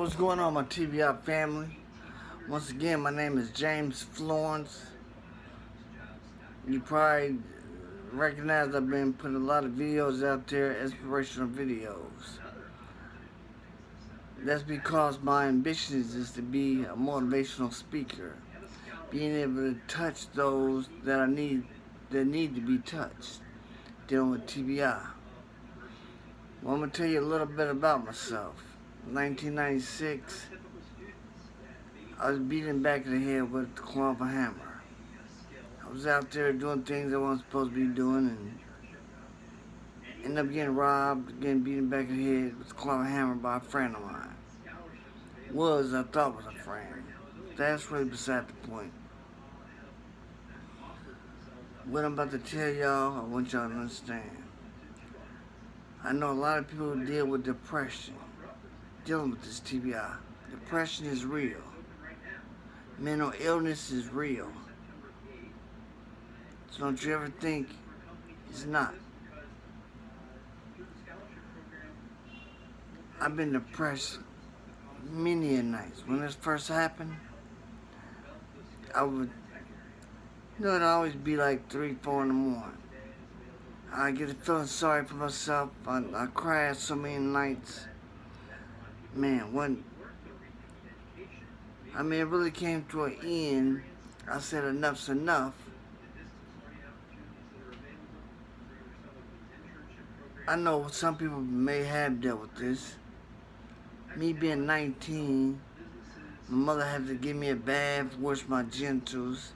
What's going on, my TBI family? Once again, my name is James Florence. You probably recognize I've been putting a lot of videos out there, inspirational videos. That's because my ambition is to be a motivational speaker, being able to touch those that need to be touched, dealing with TBI. Well, I'm gonna tell you a little bit about myself. 1996, I was beaten back in the head with the claw of a hammer. I was out there doing things I wasn't supposed to be doing and ended up getting robbed, getting beaten back in the head with a claw of a hammer by a friend of mine. I thought was a friend. That's really beside the point. What I'm about to tell y'all, I want y'all to understand. I know a lot of people deal with depression, dealing with this TBI. Depression is real. Mental illness is real. So don't you ever think it's not. I've been depressed many a nights. When this first happened, I would, it'd always be like 3, 4 in the morning. I get to feeling sorry for myself. I cried so many nights. Man, it really came to an end. I said enough's enough. I know some people may have dealt with this. Me being 19, my mother had to give me a bath, wash my genitals.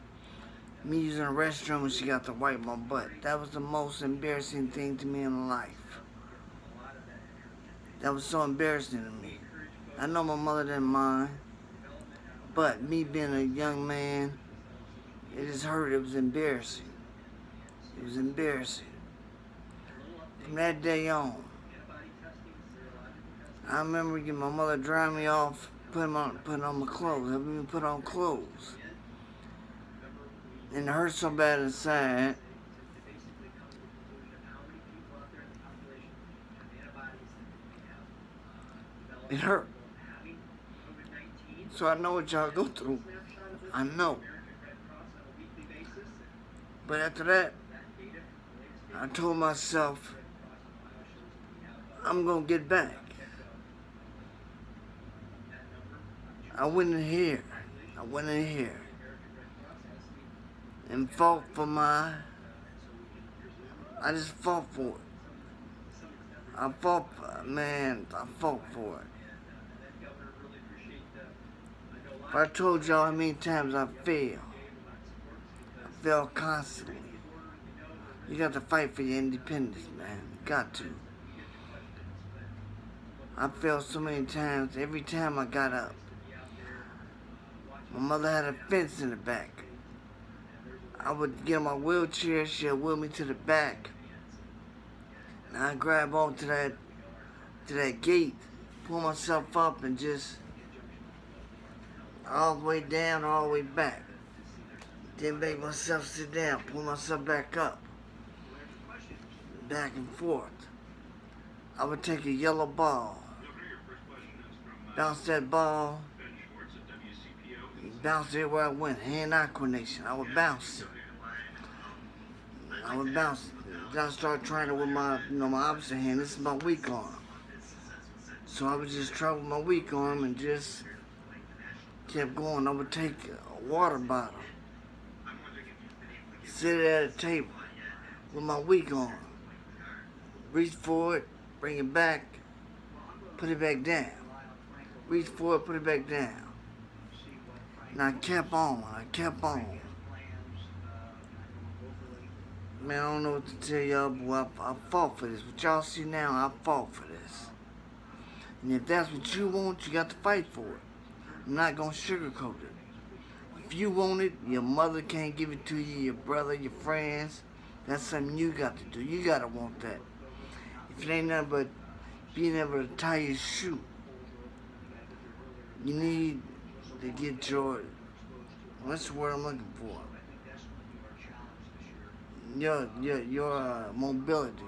Me using the restroom and she got to wipe my butt. That was the most embarrassing thing to me in life. That was so embarrassing to me. I know my mother didn't mind, but me being a young man, it just hurt. It was embarrassing. It was embarrassing. From that day on, I remember getting my mother drying me off, putting on my clothes, having me put on clothes. And it hurt so bad inside. It hurt. So I know what y'all go through. I know. But after that, I told myself, I'm gonna get back. I went in here and fought for I just fought for it. I fought for it. If I told y'all how many times I fail constantly. You got to fight for your independence, man. You got to. I failed so many times. Every time I got up, my mother had a fence in the back. I would get in my wheelchair, she'd wheel me to the back. And I'd grab onto that gate, pull myself up and just all the way down, all the way back. Then make myself sit down, pull myself back up. Back and forth. I would take a yellow ball, bounce that ball, bounce it everywhere I went, hand-eye coordination. I would bounce it. Then I started trying it with my opposite hand. This is my weak arm. So I would just try with my weak arm and just kept going. I would take a water bottle, sit it at a table with my weak arm, reach for it, bring it back, put it back down. Reach for it, put it back down. And I kept on. Man, I don't know what to tell y'all, but I fought for this. What y'all see now, I fought for this. And if that's what you want, you got to fight for it. I'm not going to sugarcoat it. If you want it, your mother can't give it to you, your brother, your friends. That's something you got to do. You got to want that. If it ain't nothing but being able to tie your shoe, you need to get what's the word I'm looking for? Your mobility,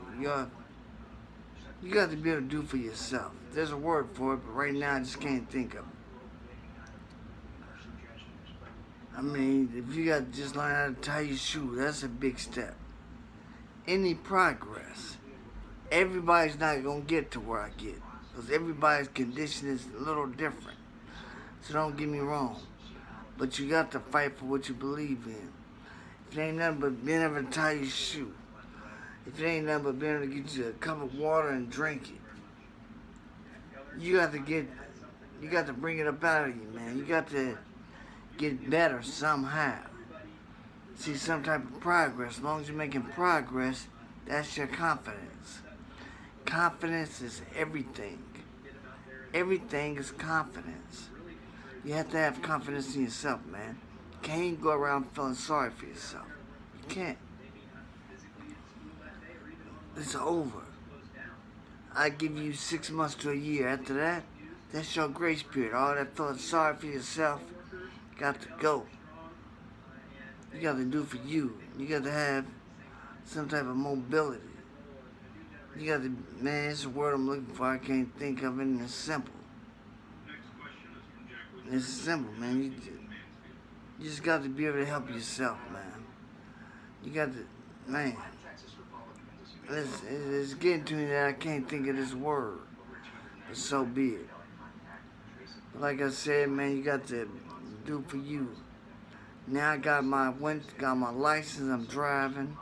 You got to be able to do for yourself. There's a word for it, but right now I just can't think of it. I mean, if you got to just learn how to tie your shoe, that's a big step. Any progress, everybody's not going to get to where I get. Because everybody's condition is a little different. So don't get me wrong. But you got to fight for what you believe in. If it ain't nothing but being able to tie your shoe, if it ain't nothing but being able to get you a cup of water and drink it, you got to bring it up out of you, man. You got to get better somehow. See some type of progress. As long as you're making progress, that's your confidence. Confidence is everything. Everything is confidence. You have to have confidence in yourself, man. You can't go around feeling sorry for yourself. You can't. It's over. I give you 6 months to a year. After that, that's your grace period. All that feeling sorry for yourself, got to go. You got to do for you. You got to have some type of mobility. You got to, man, it's a word I'm looking for. I can't think of it, and it's simple. It's simple, man. You just got to be able to help yourself, man. You got to, man. It's getting to me that I can't think of this word. But so be it. But like I said, man, you got to do for you. Now I got my license, I'm driving.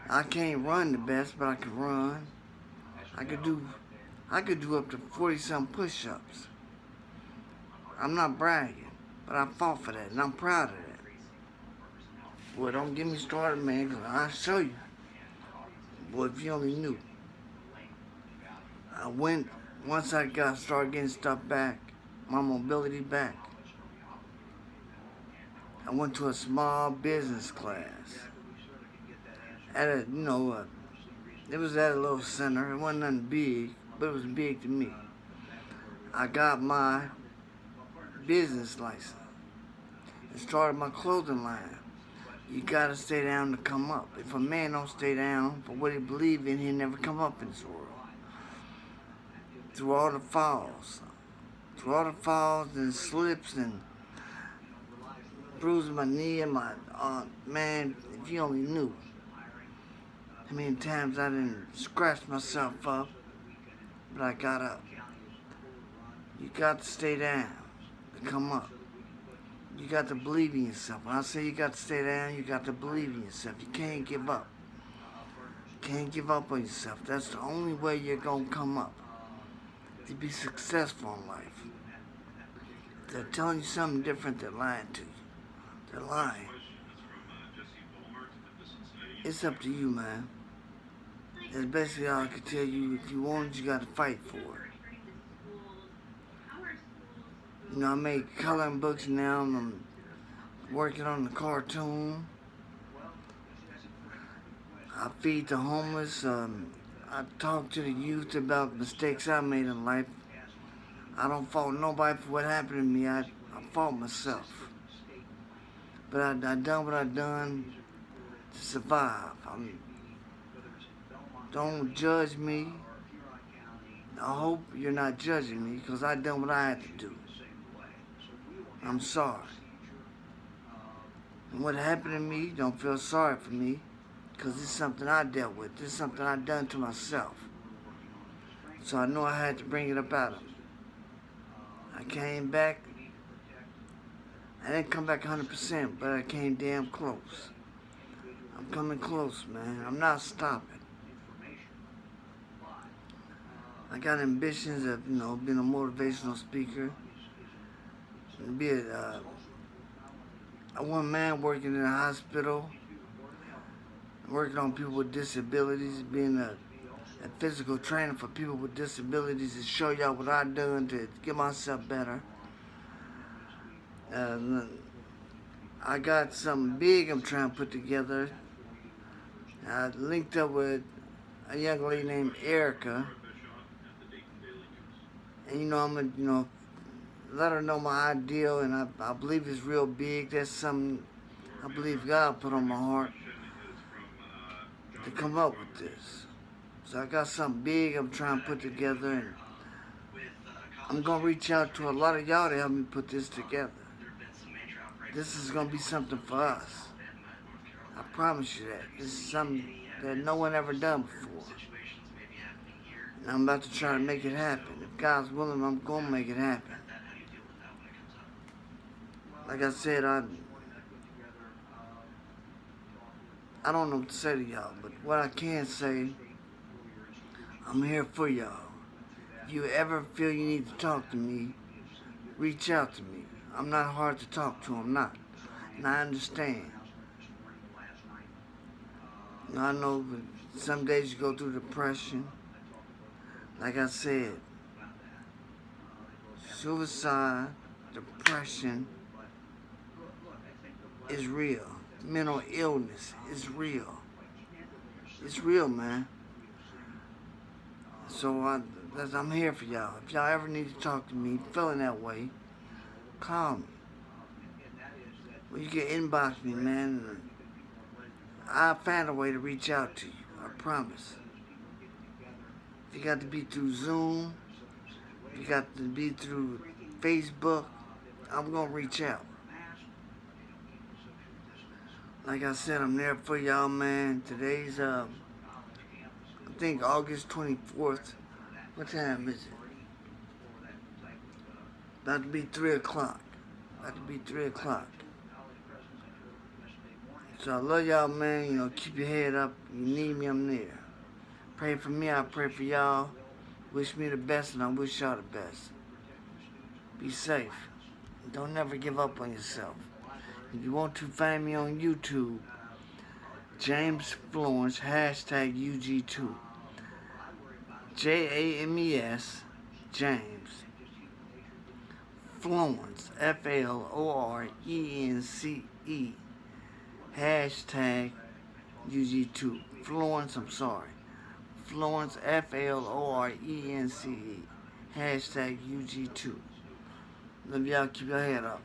I can't run the best, but I can run. I could do up to 40-some push-ups. I'm not bragging, but I fought for that, and I'm proud of that. Well, don't get me started, man, because I'll show you. Boy, if you only knew. Once I started getting stuff back, my mobility back, I went to a small business class. It was at a little center. It wasn't nothing big, but it was big to me. I got my business license and started my clothing line. You gotta stay down to come up. If a man don't stay down for what he believes in, he'll never come up in this world. Through all the falls and slips and bruising my knee and my man, if you only knew how many times I didn't scratch myself up, but I got up. You got to stay down to come up. You got to believe in yourself. When I say you got to stay down, you got to believe in yourself. You can't give up. You can't give up on yourself. That's the only way you're going to come up. To be successful in life. If they're telling you something different, they're lying to you. They're lying. It's up to you, man. That's basically all I can tell you. If you want it, you got to fight for it. You know, I make coloring books now. I'm working on the cartoon. I feed the homeless. I talk to the youth about mistakes I made in life. I don't fault nobody for what happened to me. I fault myself. But I done what I done to survive. Don't judge me. I hope you're not judging me because I done what I had to do. I'm sorry. And what happened to me, don't feel sorry for me because it's something I dealt with. This is something I done to myself. So I know I had to bring it up out of me. I came back. I didn't come back 100%, but I came damn close. I'm coming close, man. I'm not stopping. I got ambitions of, being a motivational speaker. Be a one man working in a hospital, working on people with disabilities, being a physical trainer for people with disabilities to show y'all what I done to get myself better. I got something big I'm trying to put together. I linked up with a young lady named Erica. And I'm gonna, let her know my ideal, and I believe it's real big. That's something I believe God put on my heart to come up with this. So I got something big I'm trying to put together, and I'm going to reach out to a lot of y'all to help me put this together. This is going to be something for us. I promise you that. This is something that no one ever done before. And I'm about to try to make it happen. If God's willing, I'm going to make it happen. Like I said, I don't know what to say to y'all, but what I can say, I'm here for y'all. If you ever feel you need to talk to me, reach out to me. I'm not hard to talk to, I'm not. And I understand. I know some days you go through depression. Like I said, suicide, depression is real. Mental illness is real. It's real, man. So I'm here for y'all. If y'all ever need to talk to me, feeling that way, call me. Well, you can inbox me, man. I'll find a way to reach out to you. I promise. If you got to be through Zoom, if you got to be through Facebook, I'm going to reach out. Like I said, I'm there for y'all, man. Today's, I think August 24th. What time is it? About to be 3 o'clock. About to be 3 o'clock. So I love y'all, man. Keep your head up. You need me, I'm there. Pray for me, I pray for y'all. Wish me the best, and I wish y'all the best. Be safe. Don't never give up on yourself. If you want to find me on YouTube, James Florence, hashtag UG2. JAMES, James. Florence, FLORENCE, hashtag UG2. Florence, I'm sorry. Florence, FLORENCE, hashtag UG2. Love y'all, keep your head up.